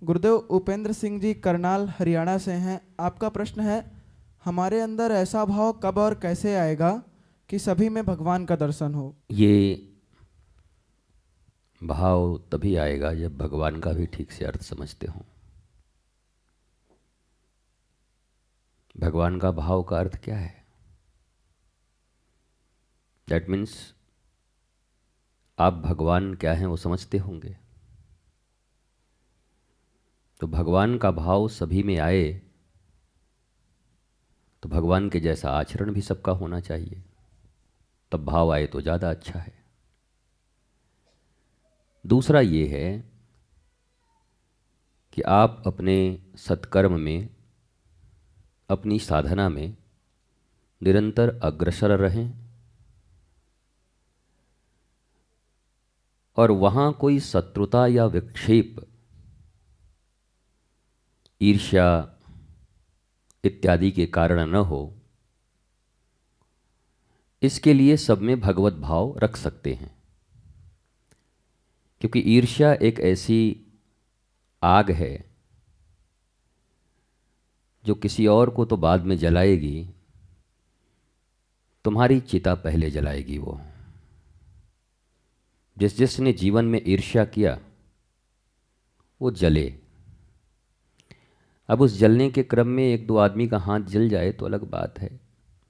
गुरुदेव उपेंद्र सिंह जी करनाल हरियाणा से हैं। आपका प्रश्न है, हमारे अंदर ऐसा भाव कब और कैसे आएगा कि सभी में भगवान का दर्शन हो? ये भाव तभी आएगा जब भगवान का भी ठीक से अर्थ समझते हो। भगवान का भाव का अर्थ क्या है? दैट मीन्स आप भगवान क्या हैं वो समझते होंगे। तो भगवान का भाव सभी में आए तो भगवान के जैसा आचरण भी सबका होना चाहिए, तब भाव आए तो ज़्यादा अच्छा है। दूसरा ये है कि आप अपने सत्कर्म में, अपनी साधना में निरंतर अग्रसर रहें और वहाँ कोई शत्रुता या विक्षेप, ईर्ष्या इत्यादि के कारण न हो, इसके लिए सब में भगवत भाव रख सकते हैं। क्योंकि ईर्ष्या एक ऐसी आग है जो किसी और को तो बाद में जलाएगी, तुम्हारी चिता पहले जलाएगी। वो जिसने जीवन में ईर्ष्या किया वो जले। अब उस जलने के क्रम में एक दो आदमी का हाथ जल जाए तो अलग बात है,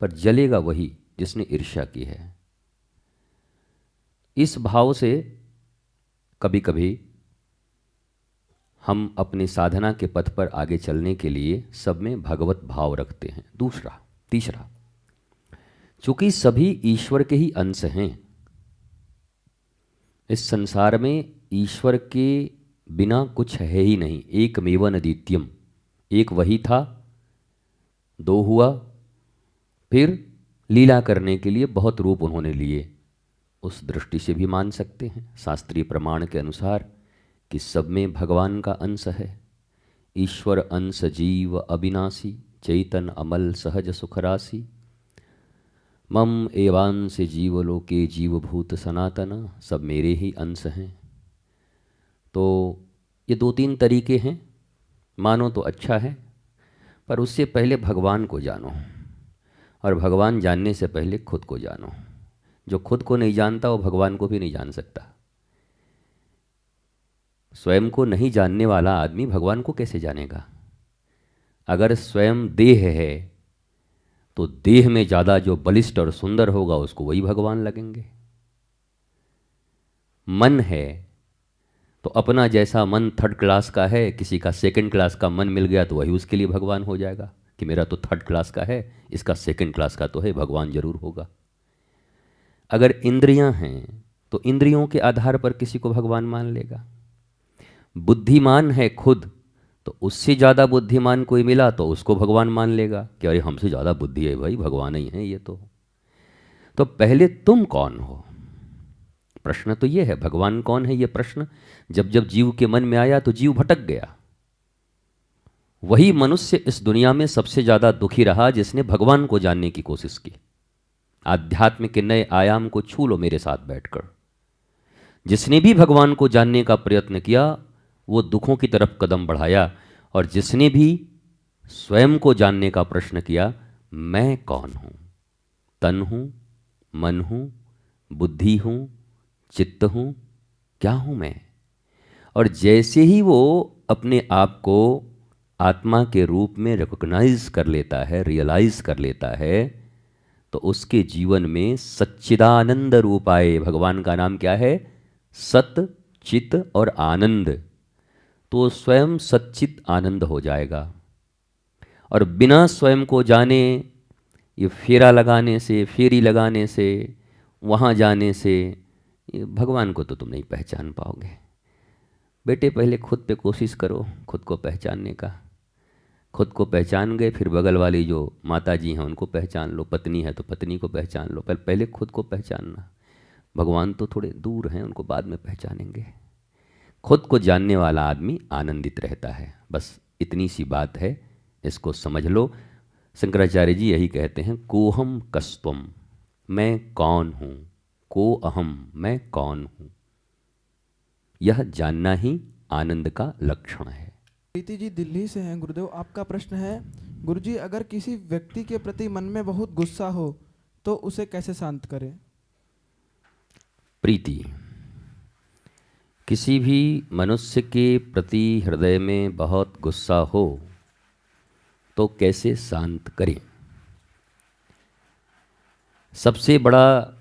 पर जलेगा वही जिसने ईर्ष्या की है। इस भाव से कभी कभी हम अपनी साधना के पथ पर आगे चलने के लिए सब में भगवत भाव रखते हैं। तीसरा, चूंकि सभी ईश्वर के ही अंश हैं, इस संसार में ईश्वर के बिना कुछ है ही नहीं। एकमेव अद्वितीयम, एक वही था, दो हुआ, फिर लीला करने के लिए बहुत रूप उन्होंने लिए। उस दृष्टि से भी मान सकते हैं शास्त्रीय प्रमाण के अनुसार कि सब में भगवान का अंश है। ईश्वर अंश जीव अविनाशी, चैतन अमल सहज सुखराशि, मम एवांश जीवलोके जीवभूत सनातन, सब मेरे ही अंश हैं। तो ये दो तीन तरीके हैं, मानो तो अच्छा है, पर उससे पहले भगवान को जानो, और भगवान जानने से पहले खुद को जानो। जो खुद को नहीं जानता वो भगवान को भी नहीं जान सकता। स्वयं को नहीं जानने वाला आदमी भगवान को कैसे जानेगा? अगर स्वयं देह है तो देह में ज़्यादा जो बलिष्ठ और सुंदर होगा उसको वही भगवान लगेंगे। मन है तो अपना जैसा मन थर्ड क्लास का है, किसी का सेकंड क्लास का मन मिल गया तो वही उसके लिए भगवान हो जाएगा कि मेरा तो थर्ड क्लास का है, इसका सेकंड क्लास का तो है, भगवान जरूर होगा। अगर इंद्रियां हैं तो इंद्रियों के आधार पर किसी को भगवान मान लेगा। बुद्धिमान है खुद तो उससे ज़्यादा बुद्धिमान कोई मिला तो उसको भगवान मान लेगा कि अरे हमसे ज़्यादा बुद्धि है भाई, भगवान ही है ये तो पहले तुम कौन हो? प्रश्न तो ये है, भगवान कौन है ये प्रश्न जब जब जीव के मन में आया तो जीव भटक गया। वही मनुष्य इस दुनिया में सबसे ज़्यादा दुखी रहा जिसने भगवान को जानने की कोशिश की। आध्यात्म के नए आयाम को छू लो मेरे साथ बैठकर। जिसने भी भगवान को जानने का प्रयत्न किया वो दुखों की तरफ कदम बढ़ाया, और जिसने भी स्वयं को जानने का प्रश्न किया, मैं कौन हूं, तन हूं, मन हूं, बुद्धि हूं, चित्त हूं, क्या हूं मैं? और जैसे ही वो अपने आप को आत्मा के रूप में रिकॉग्नाइज कर लेता है, रियलाइज कर लेता है, तो उसके जीवन में सच्चिदानंद रूप आए। भगवान का नाम क्या है? सत, चित और आनंद। तो स्वयं सच्चित आनंद हो जाएगा। और बिना स्वयं को जाने, ये फेरा लगाने से, फेरी लगाने से, वहाँ जाने से, ये भगवान को तो तुम नहीं पहचान पाओगे। बेटे पहले खुद पे कोशिश करो खुद को पहचानने का। खुद को पहचान गए फिर बगल वाली जो माता जी हैं उनको पहचान लो, पत्नी है तो पत्नी को पहचान लो, पर पहले खुद को पहचानना। भगवान तो थोड़े दूर हैं, उनको बाद में पहचानेंगे। खुद को जानने वाला आदमी आनंदित रहता है। बस इतनी सी बात है, इसको समझ लो। शंकराचार्य जी यही कहते हैं, कोहम कस्त्वम, मैं कौन हूँ। को अहम, मैं कौन हूँ। यह जानना ही आनंद का लक्षण है। प्रीति जी दिल्ली से हैं। गुरुदेव, आपका प्रश्न है, गुरुजी अगर किसी व्यक्ति के प्रति मन में बहुत गुस्सा हो तो उसे कैसे शांत करें? प्रीति, किसी भी मनुष्य के प्रति हृदय में बहुत गुस्सा हो तो कैसे शांत करें? सबसे बड़ा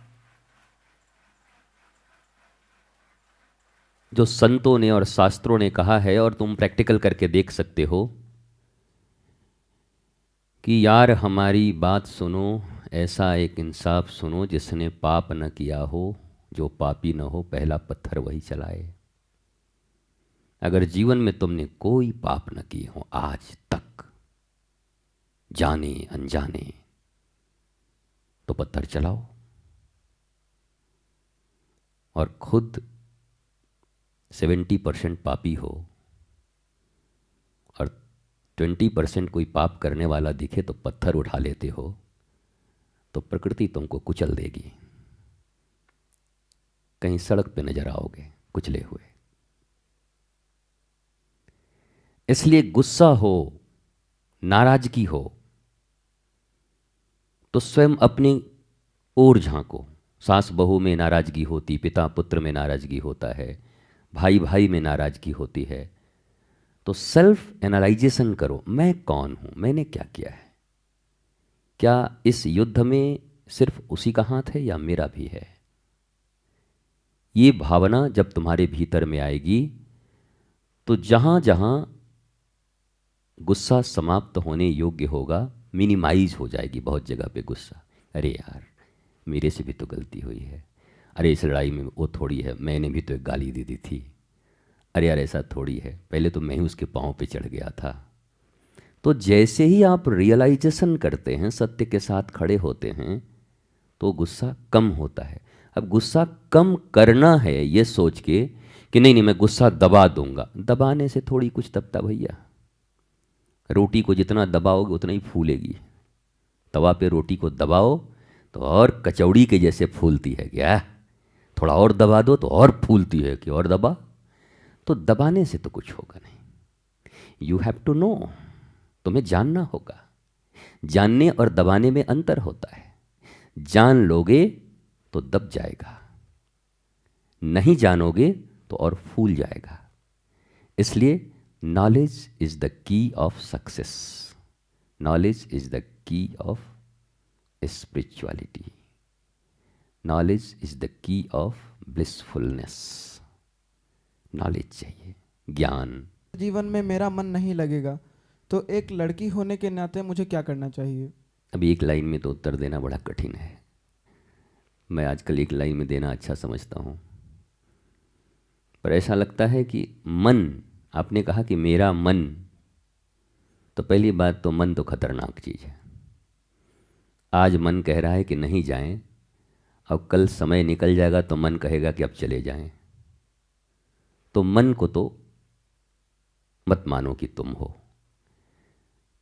जो संतों ने और शास्त्रों ने कहा है, और तुम प्रैक्टिकल करके देख सकते हो, कि यार हमारी बात सुनो, ऐसा एक इंसाफ सुनो जिसने पाप न किया हो, जो पापी न हो पहला पत्थर वही चलाए। अगर जीवन में तुमने कोई पाप न किए हो आज तक, जाने अनजाने, तो पत्थर चलाओ और खुद 70% पापी हो और 20% कोई पाप करने वाला दिखे तो पत्थर उठा लेते हो, तो प्रकृति तुमको कुचल देगी। कहीं सड़क पे नजर आओगे कुचले हुए। इसलिए गुस्सा हो, नाराजगी हो, तो स्वयं अपनी ओर झांको। सास बहू में नाराजगी होती, पिता पुत्र में नाराजगी होता है, भाई भाई में नाराजगी होती है, तो सेल्फ एनालाइजेशन करो। मैं कौन हूं, मैंने क्या किया है? क्या इस युद्ध में सिर्फ उसी का हाथ है या मेरा भी है? ये भावना जब तुम्हारे भीतर में आएगी तो जहां जहां गुस्सा समाप्त होने योग्य होगा, मिनिमाइज हो जाएगी बहुत जगह पे गुस्सा। अरे यार मेरे से भी तो गलती हुई है, अरे इस लड़ाई में वो थोड़ी है, मैंने भी तो एक गाली दे दी थी, अरे यार ऐसा थोड़ी है, पहले तो मैं ही उसके पाँव पे चढ़ गया था। तो जैसे ही आप रियलाइजेशन करते हैं, सत्य के साथ खड़े होते हैं, तो गुस्सा कम होता है। अब गुस्सा कम करना है ये सोच के कि नहीं नहीं मैं गुस्सा दबा दूंगा, दबाने से थोड़ी कुछ दबता भैया। रोटी को जितना दबाओगे उतना ही फूलेगी। तवा पे रोटी को दबाओ तो और कचौड़ी के जैसे फूलती है क्या? थोड़ा और दबा दो तो और फूलती है कि और दबा। तो दबाने से तो कुछ होगा नहीं। यू हैव टू नो, तुम्हें जानना होगा। जानने और दबाने में अंतर होता है। जान लोगे तो दब जाएगा, नहीं जानोगे तो और फूल जाएगा। इसलिए knowledge is the key of success, knowledge is the key of spirituality, knowledge is the key of blissfulness. Knowledge चाहिए, ज्ञान। जीवन में मेरा मन नहीं लगेगा तो एक लड़की होने के नाते मुझे क्या करना चाहिए? अभी एक लाइन में तो उत्तर देना बड़ा कठिन है। मैं आजकल एक लाइन में देना अच्छा समझता हूँ, पर ऐसा लगता है कि मन, आपने कहा कि मेरा मन, तो पहली बात तो मन तो खतरनाक चीज़ है। आज मन कह रहा है कि नहीं जाएं, अब कल समय निकल जाएगा तो मन कहेगा कि अब चले जाएं। तो मन को तो मत मानो कि तुम हो।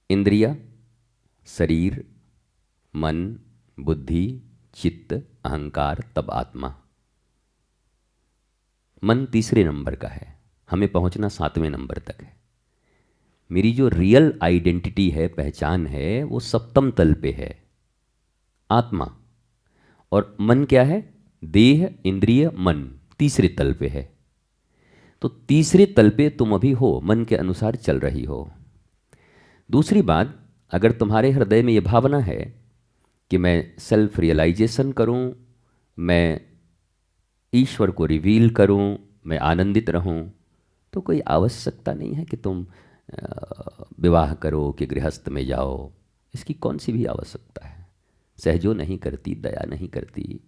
इंद्रिया, शरीर, मन, बुद्धि, चित्त, अहंकार, तब आत्मा। मन तीसरे नंबर का है, हमें पहुंचना 7वें नंबर तक है। मेरी जो रियल आइडेंटिटी है, पहचान है, वो 7वें तल पे है, आत्मा। और मन क्या है? देह, इंद्रिय, मन तीसरे तल पे है। तो तीसरे तल पे तुम अभी हो, मन के अनुसार चल रही हो। दूसरी बात, अगर तुम्हारे हृदय में ये भावना है कि मैं सेल्फ रियलाइजेशन करूं, मैं ईश्वर को रिवील करूं, मैं आनंदित रहूं, तो कोई आवश्यकता नहीं है कि तुम विवाह करो कि गृहस्थ में जाओ। इसकी कौन सी भी आवश्यकता है? सहजो नहीं करती, दया नहीं करती,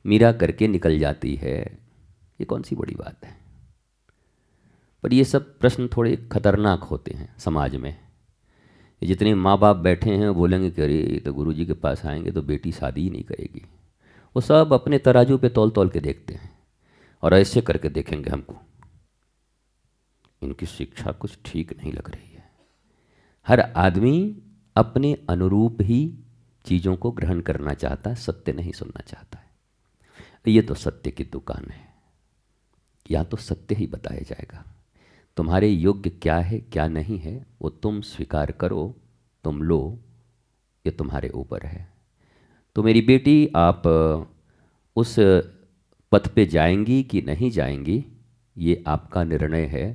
मीरा करके निकल जाती है, ये कौन सी बड़ी बात है? पर ये सब प्रश्न थोड़े खतरनाक होते हैं समाज में। जितने माँ बाप बैठे हैं वो बोलेंगे कि अरे तो गुरुजी के पास आएंगे तो बेटी शादी ही नहीं करेगी। वो सब अपने तराजू पे तौल तौल के देखते हैं और ऐसे करके देखेंगे हमको, इनकी शिक्षा कुछ ठीक नहीं लग रही है। हर आदमी अपने अनुरूप ही चीज़ों को ग्रहण करना चाहता है, सत्य नहीं सुनना चाहता है। ये तो सत्य की दुकान है, या तो सत्य ही बताया जाएगा। तुम्हारे योग्य क्या है क्या नहीं है वो तुम स्वीकार करो, तुम लो, ये तुम्हारे ऊपर है। तो मेरी बेटी, आप उस पथ पे जाएंगी कि नहीं जाएंगी ये आपका निर्णय है,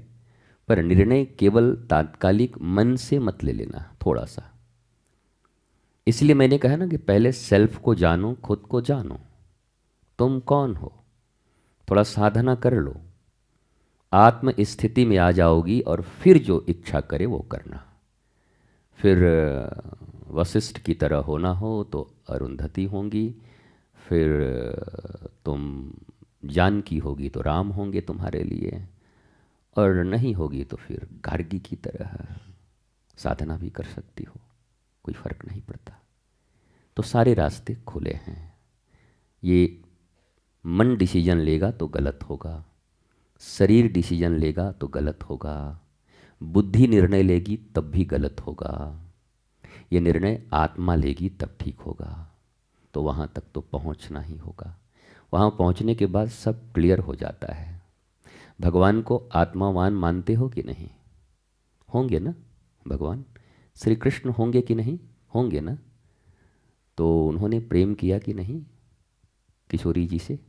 पर निर्णय केवल तात्कालिक मन से मत ले लेना, थोड़ा सा। इसलिए मैंने कहा ना कि पहले सेल्फ को जानो, खुद को जानो, तुम कौन हो। थोड़ा साधना कर लो, आत्म स्थिति में आ जाओगी और फिर जो इच्छा करे वो करना। फिर वशिष्ठ की तरह होना हो तो अरुंधति होंगी, फिर तुम जानकी होगी तो राम होंगे तुम्हारे लिए, और नहीं होगी तो फिर गार्गी की तरह साधना भी कर सकती हो, कोई फर्क नहीं पड़ता। तो सारे रास्ते खुले हैं। ये मन डिसीजन लेगा तो गलत होगा, शरीर डिसीजन लेगा तो गलत होगा, बुद्धि निर्णय लेगी तब भी गलत होगा, ये निर्णय आत्मा लेगी तब ठीक होगा। तो वहाँ तक तो पहुँचना ही होगा। वहाँ पहुँचने के बाद सब क्लियर हो जाता है। भगवान को आत्मावान मानते हो कि नहीं? होंगे ना भगवान? श्री कृष्ण होंगे कि नहीं? होंगे ना? तो उन्होंने प्रेम किया कि नहीं किशोरी जी से?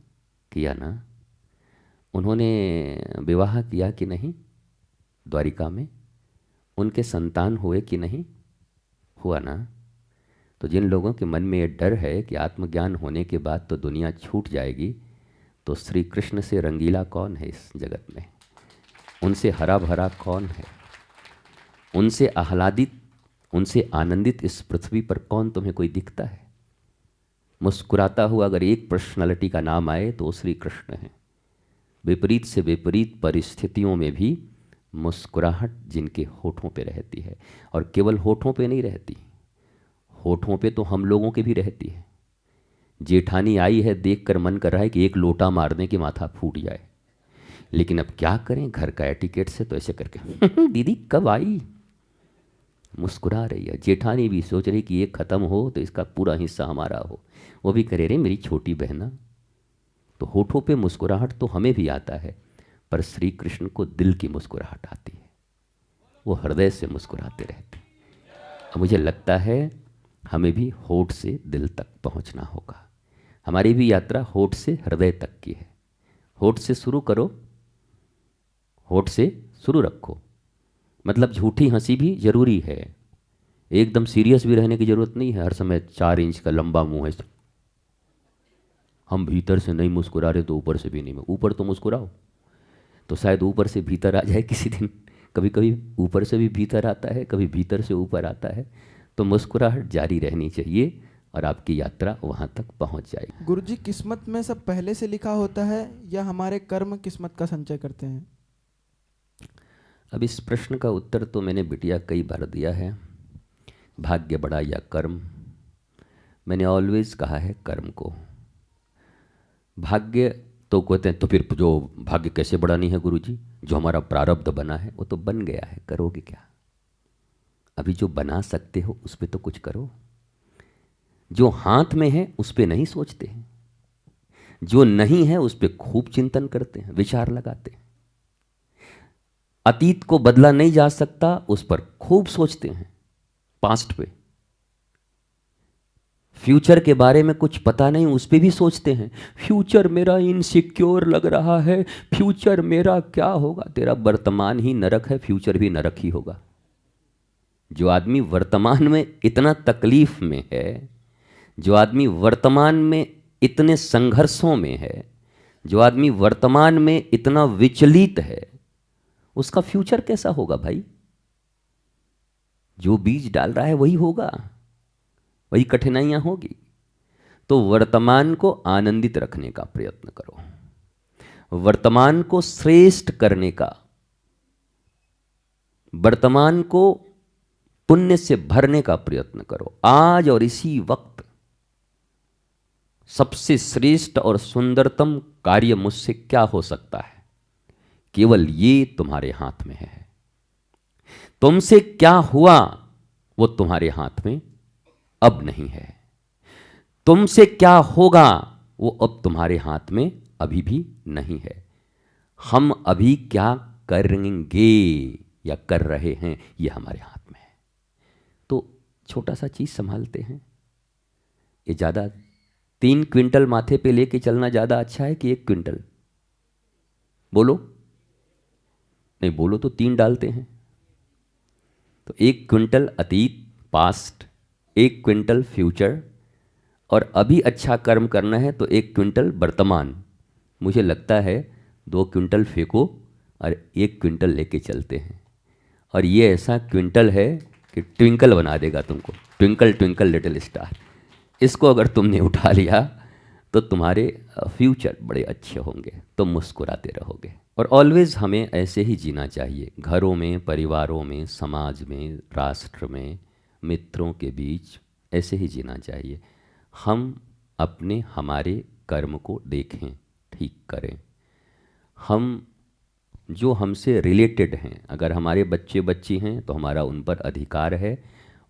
किया ना? उन्होंने विवाह किया कि नहीं द्वारिका में? उनके संतान हुए कि नहीं? हुआ ना? तो जिन लोगों के मन में ये डर है कि आत्मज्ञान होने के बाद तो दुनिया छूट जाएगी, तो श्री कृष्ण से रंगीला कौन है इस जगत में? उनसे हरा भरा कौन है? उनसे आह्लादित, उनसे आनंदित इस पृथ्वी पर कौन तुम्हें कोई दिखता है? मुस्कुराता हुआ अगर एक पर्सनालिटी का नाम आए तो श्री कृष्ण है। विपरीत से विपरीत परिस्थितियों में भी मुस्कुराहट जिनके होठों पे रहती है, और केवल होठों पे नहीं रहती, होठों पे तो हम लोगों के भी रहती है। जेठानी आई है, देखकर मन कर रहा है कि एक लोटा मारने के माथा फूट जाए, लेकिन अब क्या करें, घर का एटिकेट से तो ऐसे करके दीदी कब आई, मुस्कुरा रही है। जेठानी भी सोच रही कि ये ख़त्म हो तो इसका पूरा हिस्सा हमारा हो, वो भी करे रे मेरी छोटी बहना। तो होठों पे मुस्कुराहट तो हमें भी आता है, पर श्री कृष्ण को दिल की मुस्कुराहट आती है, वो हृदय से मुस्कुराते रहते हैं। अब मुझे लगता है हमें भी होठ से दिल तक पहुंचना होगा। हमारी भी यात्रा होठ से हृदय तक की है। होठ से शुरू करो, होठ से शुरू रखो। मतलब झूठी हंसी भी जरूरी है, एकदम सीरियस भी रहने की जरूरत नहीं है। हर समय 4 इंच का लंबा मुंह है, हम भीतर से नहीं मुस्कुरा रहे तो ऊपर से भी नहीं। ऊपर तो मुस्कुराओ, तो शायद ऊपर से भीतर आ जाए किसी दिन। कभी कभी ऊपर से भी भीतर आता है, कभी भीतर से ऊपर आता है। तो मुस्कुराहट जारी रहनी चाहिए और आपकी यात्रा वहाँ तक पहुँच जाएगी। गुरुजी, किस्मत में सब पहले से लिखा होता है या हमारे कर्म किस्मत का संचय करते हैं? अब इस प्रश्न का उत्तर तो मैंने बिटिया कई बार दिया है, भाग्य बड़ा या कर्म। मैंने ऑलवेज कहा है कर्म को। भाग्य तो कहते हैं तो फिर जो भाग्य कैसे बड़ा नहीं है गुरुजी, जो हमारा प्रारब्ध बना है वो तो बन गया है, करोगे क्या? अभी जो बना सकते हो उस पर तो कुछ करो। जो हाथ में है उस पर नहीं सोचते हैं, जो नहीं है उस पर खूब चिंतन करते हैं, विचार लगाते हैं। अतीत को बदला नहीं जा सकता, उस पर खूब सोचते हैं, पास्ट पे। फ्यूचर के बारे में कुछ पता नहीं, उस पर भी सोचते हैं, फ्यूचर मेरा इनसिक्योर लग रहा है, फ्यूचर मेरा क्या होगा। तेरा वर्तमान ही नरक है, फ्यूचर भी नरक ही होगा। जो आदमी वर्तमान में इतना तकलीफ में है, जो आदमी वर्तमान में इतने संघर्षों में है, जो आदमी वर्तमान में इतना विचलित है, उसका फ्यूचर कैसा होगा भाई? जो बीज डाल रहा है वही होगा, वही कठिनाइयां होगी। तो वर्तमान को आनंदित रखने का प्रयत्न करो, वर्तमान को श्रेष्ठ करने का, वर्तमान को पुण्य से भरने का प्रयत्न करो। आज और इसी वक्त सबसे श्रेष्ठ और सुंदरतम कार्य मुझसे क्या हो सकता है, केवल ये तुम्हारे हाथ में है। तुमसे क्या हुआ वो तुम्हारे हाथ में अब नहीं है, तुमसे क्या होगा वो अब तुम्हारे हाथ में अभी भी नहीं है। हम अभी क्या करेंगे या कर रहे हैं, ये हमारे हाथ में है। तो छोटा सा चीज़ संभालते हैं। ये ज़्यादा 3 क्विंटल माथे पे लेके चलना ज़्यादा अच्छा है कि 1 क्विंटल? बोलो, नहीं बोलो तो 3 डालते हैं। तो 1 क्विंटल अतीत, पास्ट, 1 क्विंटल फ्यूचर, और अभी अच्छा कर्म करना है तो 1 क्विंटल वर्तमान। मुझे लगता है 2 क्विंटल फेंको और 1 क्विंटल लेके चलते हैं। और ये ऐसा क्विंटल है कि ट्विंकल बना देगा तुमको, ट्विंकल ट्विंकल लिटिल स्टार। इसको अगर तुमने उठा लिया तो तुम्हारे फ्यूचर बड़े अच्छे होंगे, तुम मुस्कुराते रहोगे। और ऑलवेज हमें ऐसे ही जीना चाहिए, घरों में, परिवारों में, समाज में, राष्ट्र में, मित्रों के बीच ऐसे ही जीना चाहिए। हम अपने हमारे कर्म को देखें, ठीक करें। हम जो हमसे रिलेटेड हैं, अगर हमारे बच्चे बच्ची हैं तो हमारा उन पर अधिकार है,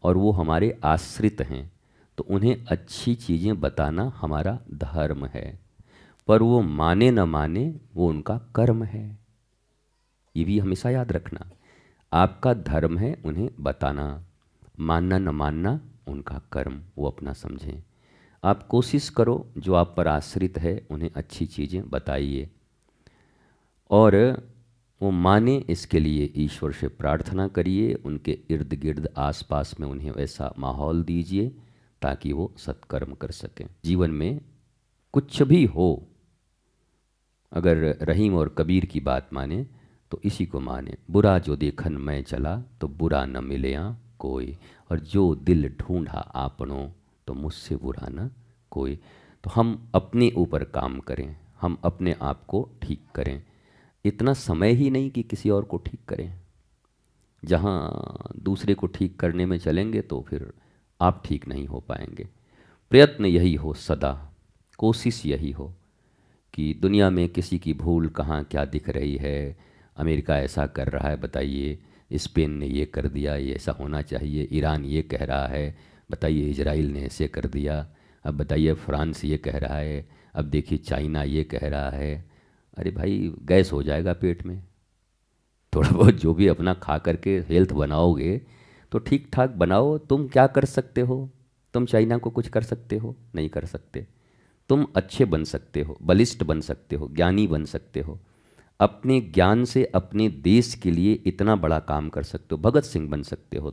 और वो हमारे आश्रित हैं तो उन्हें अच्छी चीज़ें बताना हमारा धर्म है। पर वो माने न माने वो उनका कर्म है, ये भी हमेशा याद रखना। आपका धर्म है उन्हें बताना, मानना न मानना उनका कर्म, वो अपना समझें। आप कोशिश करो जो आप पर आश्रित है उन्हें अच्छी चीज़ें बताइए, और वो माने इसके लिए ईश्वर से प्रार्थना करिए, उनके इर्द गिर्द आसपास में उन्हें वैसा माहौल दीजिए ताकि वो सत्कर्म कर सकें। जीवन में कुछ भी हो, अगर रहीम और कबीर की बात माने तो इसी को माने, बुरा जो देखन मैं चला तो बुरा न मिलया कोई, और जो दिल ढूंढा आपनों तो मुझसे बुरा न कोई। तो हम अपने ऊपर काम करें, हम अपने आप को ठीक करें। इतना समय ही नहीं कि किसी और को ठीक करें। जहाँ दूसरे को ठीक करने में चलेंगे तो फिर आप ठीक नहीं हो पाएंगे। प्रयत्न यही हो, सदा कोशिश यही हो कि दुनिया में किसी की भूल कहाँ क्या दिख रही है। अमेरिका ऐसा कर रहा है, बताइए, स्पेन ने ये कर दिया, ये ऐसा होना चाहिए, ईरान ये कह रहा है, बताइए इजराइल ने ऐसे कर दिया, अब बताइए फ्रांस ये कह रहा है, अब देखिए चाइना ये कह रहा है। अरे भाई, गैस हो जाएगा पेट में। थोड़ा बहुत जो भी अपना खा करके हेल्थ बनाओगे तो ठीक ठाक बनाओ। तुम क्या कर सकते हो? तुम चाइना को कुछ कर सकते हो? नहीं कर सकते। तुम अच्छे बन सकते हो, बलिष्ठ बन सकते हो, ज्ञानी बन सकते हो। अपने ज्ञान से अपने देश के लिए इतना बड़ा काम कर सकते हो। भगत सिंह बन सकते हो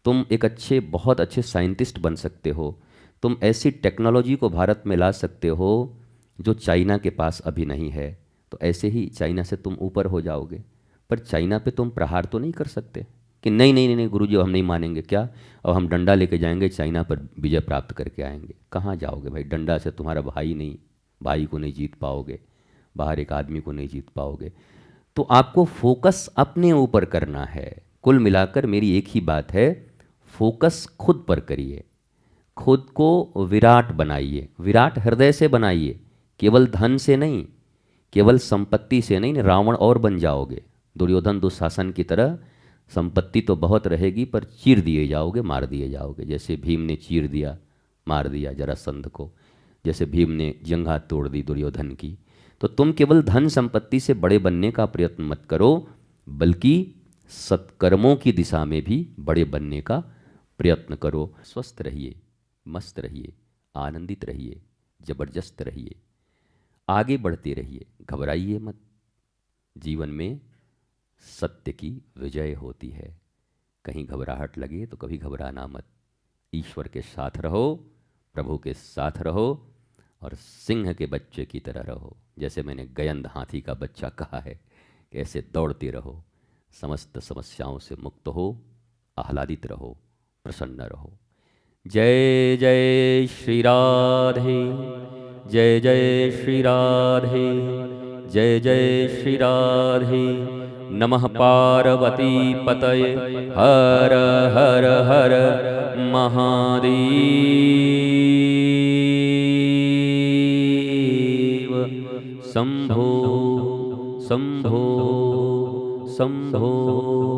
तुम एक अच्छे, बहुत अच्छे साइंटिस्ट बन सकते हो। तुम ऐसी टेक्नोलॉजी को भारत में ला सकते हो जो चाइना के पास अभी नहीं है। तो ऐसे ही चाइना से तुम ऊपर हो जाओगे। पर चाइना पे तुम प्रहार तो नहीं कर सकते कि नहीं नहीं नहीं गुरुजी हम नहीं मानेंगे। क्या और हम डंडा लेके जाएंगे चाइना पर विजय प्राप्त करके आएंगे? कहाँ जाओगे भाई? डंडा से तुम्हारा भाई को नहीं जीत पाओगे, बाहर एक आदमी को नहीं जीत पाओगे। तो आपको फोकस अपने ऊपर करना है। कुल मिलाकर मेरी एक ही बात है, फोकस खुद पर करिए, खुद को विराट बनाइए। विराट हृदय से बनाइए, केवल धन से नहीं, केवल संपत्ति से नहीं। रावण और बन जाओगे, दुर्योधन दुशासन की तरह। संपत्ति तो बहुत रहेगी पर चीर दिए जाओगे, मार दिए जाओगे। जैसे भीम ने चीर दिया, मार दिया जरासंध को, जैसे भीम ने जंघा तोड़ दी दुर्योधन की। तो तुम केवल धन संपत्ति से बड़े बनने का प्रयत्न मत करो, बल्कि सत्कर्मों की दिशा में भी बड़े बनने का प्रयत्न करो। स्वस्थ रहिए, मस्त रहिए, आनंदित रहिए, जबरदस्त रहिए, आगे बढ़ते रहिए, घबराइए मत। जीवन में सत्य की विजय होती है। कहीं घबराहट लगे तो कभी घबराना मत। ईश्वर के साथ रहो, प्रभु के साथ रहो, और सिंह के बच्चे की तरह रहो। जैसे मैंने गयंद हाथी का बच्चा कहा है कि ऐसे दौड़ते रहो, समस्त समस्याओं से मुक्त हो, आह्लादित रहो, प्रसन्न रहो। जय जय श्री राधे, जय जय श्री राधे, जय जय श्री राधे। नमः पार्वती पतये, हर हर हर महादेव। शंभो शंभो शंभो।